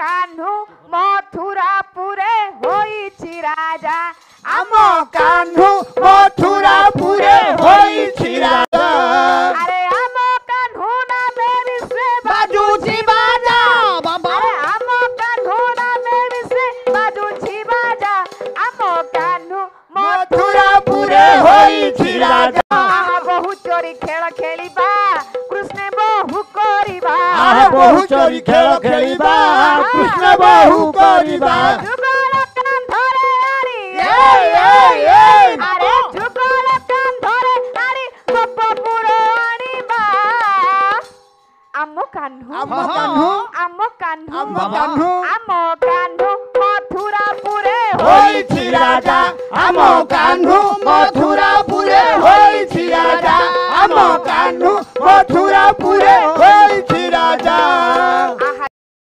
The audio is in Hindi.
कान्हू मथुरापुरे होइछि राजा आम कान्हू मथुरापुरे होइछि राजा अरे आम कान्हू नामे विश्वे बाजुछि बाजा बाबा अरे आम कान्हू नामे विश्वे बाजुछि बाजा आम कान्हू मथुरापुरे होइछि राजा आहा बहु चोरी खेल खेलिबा कृष्ण बहु करिबा आहा बहु चोरी खेल खेलिबा कृष्ण बहु करिबा जुगल कान्धरे आरी अरे जुगल कान्धरे आरी गोपपुर आनिबा आम कान्हू आम कान्हू आम कान्हू आम कान्हू आम कान्हू मथुरापुरे होइछि राजा आम कान्हू मथुरापुरे होइछि राजा आम कान्हू मथुरापुरे